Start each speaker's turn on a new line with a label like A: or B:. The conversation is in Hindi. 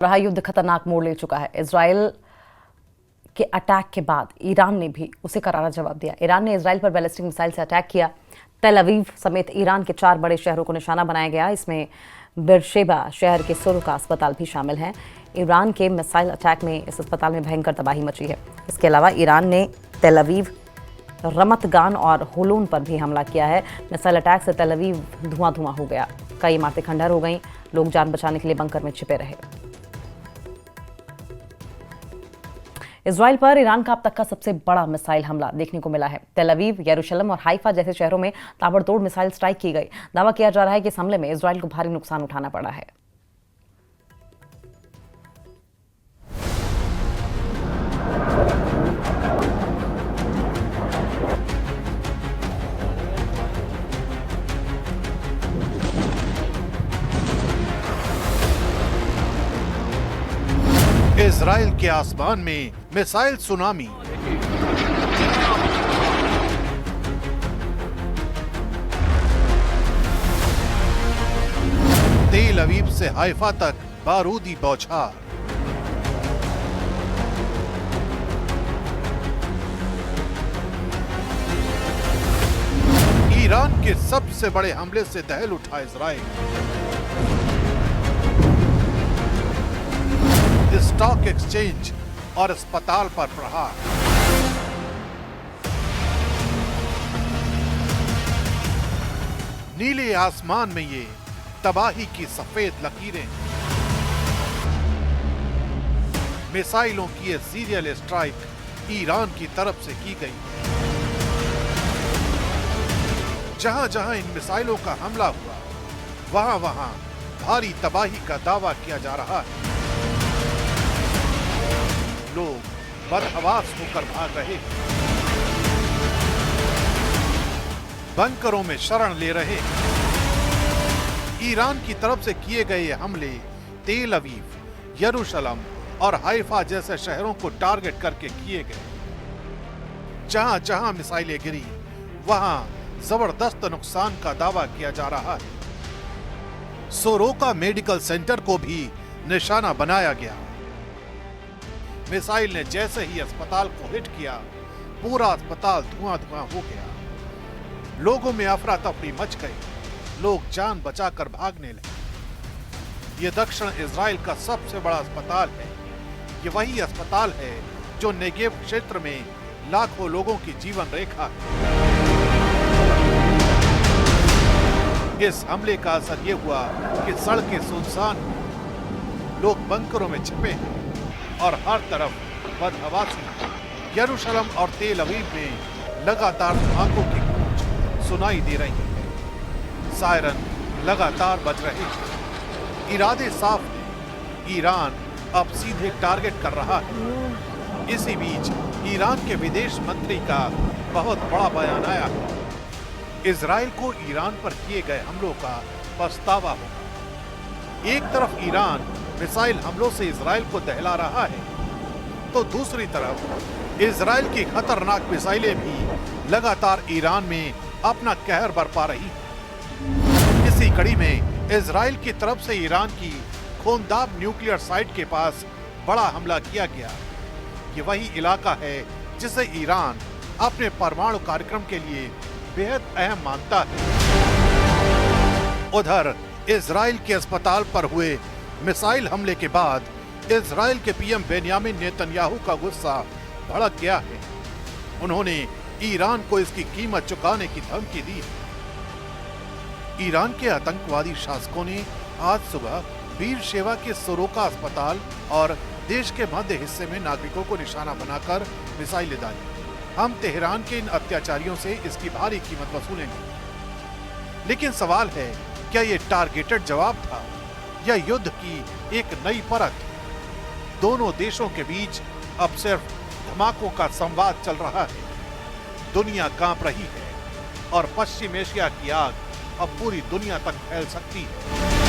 A: रहा युद्ध खतरनाक मोड़ ले चुका है। इजराइल के अटैक के बाद ईरान ने भी उसे करारा जवाब दिया। ईरान ने इजराइल पर बैलिस्टिक मिसाइल से अटैक किया। तेल अवीव समेत ईरान के 4 बड़े शहरों को निशाना बनाया गया। इसमें बेरशेबा शहर के सुरुका अस्पताल भी शामिल है। ईरान के मिसाइल अटैक में इस अस्पताल में भयंकर तबाही मची है। इसके अलावा ईरान ने तेल अवीव, रमत गान और हुलून पर भी हमला किया है। मिसाइल अटैक से तेल अवीव धुआं धुआं हो गया। कई इमारतें खंडहर हो गईं। लोग जान बचाने के लिए बंकर में छिपे रहे। इजराइल पर ईरान का अब तक का सबसे बड़ा मिसाइल हमला देखने को मिला है। तेल अवीव, यरूशलेम और हाइफा जैसे शहरों में ताबड़तोड़ मिसाइल स्ट्राइक की गई। दावा किया जा रहा है कि इस हमले में इजराइल को भारी नुकसान उठाना पड़ा है।
B: इजराइल के आसमान में मिसाइल सुनामी। तेल अवीव से हाइफा तक बारूदी बौछार। ईरान के सबसे बड़े हमले से दहल उठा इजराइल। स्टॉक एक्सचेंज और अस्पताल पर प्रहार। नीले आसमान में ये तबाही की सफेद लकीरें। मिसाइलों की ये सीरियल स्ट्राइक ईरान की तरफ से की गई। जहां जहां इन मिसाइलों का हमला हुआ, वहां वहां भारी तबाही का दावा किया जा रहा है। लोग बदहवास होकर भाग रहे, बंकरों में शरण ले रहे। ईरान की तरफ से किए गए ये हमले तेल अवीव, यरूशलेम और हाइफा जैसे शहरों को टारगेट करके किए गए। जहां जहां मिसाइलें गिरी, वहां जबरदस्त नुकसान का दावा किया जा रहा है। सोरोका मेडिकल सेंटर को भी निशाना बनाया गया। मिसाइल ने जैसे ही अस्पताल को हिट किया, पूरा अस्पताल धुआं धुआं हो गया। लोगों में अफरा तफरी मच गई। लोग जान बचाकर भागने लगे। यह दक्षिण इजराइल का सबसे बड़ा अस्पताल है। ये वही अस्पताल है जो नेगेव क्षेत्र में लाखों लोगों की जीवन रेखा है। इस हमले का असर यह हुआ कि सड़कें सुनसान, लोग बंकरों में छिपे हैं और हर तरफ बदहवासी। यरूशलेम और तेल अवीव में लगातार धमाकों की गूंज सुनाई दे रही है। सायरन लगातार बज रहे हैं। इरादे साफ हैं। ईरान अब सीधे टारगेट कर रहा है। इसी बीच ईरान के विदेश मंत्री का बहुत बड़ा बयान आया है। इजराइल को ईरान पर किए गए हमलों का पछतावा होगा। एक तरफ ईरान मिसाइल हमलों से इजराइल को दहला रहा है, तो दूसरी तरफ इजराइल की खतरनाक मिसाइलें भी लगातार ईरान में अपना कहर बरपा रही हैं। इसी कड़ी में इजराइल की तरफ से ईरान की खोंदाब न्यूक्लियर साइट के पास बड़ा हमला किया गया। ये वही इलाका है जिसे ईरान अपने परमाणु कार्यक्रम के लिए बेहद अहम मानता है। उधर इजराइल के अस्पताल पर हुए मिसाइल हमले के बाद इजराइल के पीएम बेन्यामिन नेतन्याहू का गुस्सा भड़क गया है। उन्होंने ईरान को इसकी कीमत चुकाने की धमकी दी है। ईरान के आतंकवादी शासकों ने आज सुबह बीरशेबा के सोरोका अस्पताल और देश के मध्य हिस्से में नागरिकों को निशाना बनाकर मिसाइलें दागी। हम तेहरान के इन अत्याचारियों से इसकी भारी कीमत वसूलेंगे। लेकिन सवाल है, क्या ये टारगेटेड जवाब था या युद्ध की एक नई परत? दोनों देशों के बीच अब सिर्फ धमाकों का संवाद चल रहा है। दुनिया कांप रही है और पश्चिम एशिया की आग अब पूरी दुनिया तक फैल सकती है।